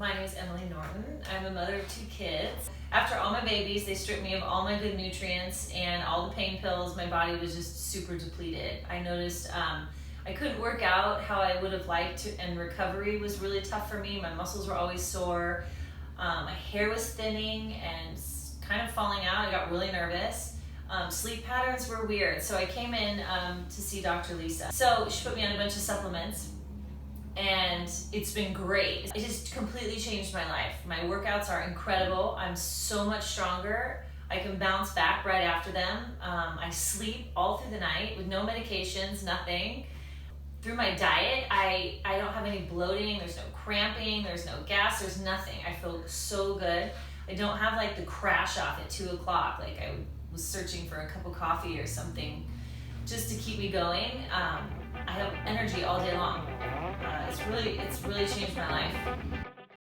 My name is Emily Norton. I'm a mother of 2 kids. After all my babies, they stripped me of all my good nutrients and all the pain pills. My body was just super depleted. I noticed I couldn't work out how I would have liked to, and recovery was really tough for me. My muscles were always sore. My hair was thinning and kind of falling out. I got really nervous. Sleep patterns were weird. So I came in to see Dr. Lisa. So she put me on a bunch of supplements. And it's been great. It just completely changed my life. My workouts are incredible. I'm so much stronger. I can bounce back right after them. I sleep all through the night with no medications, nothing. Through my diet, I don't have any bloating, there's no cramping, there's no gas, there's nothing. I feel so good. I don't have like the crash off at 2 o'clock, like I was searching for a cup of coffee or something just to keep me going. I have energy all day long. It's really changed my life.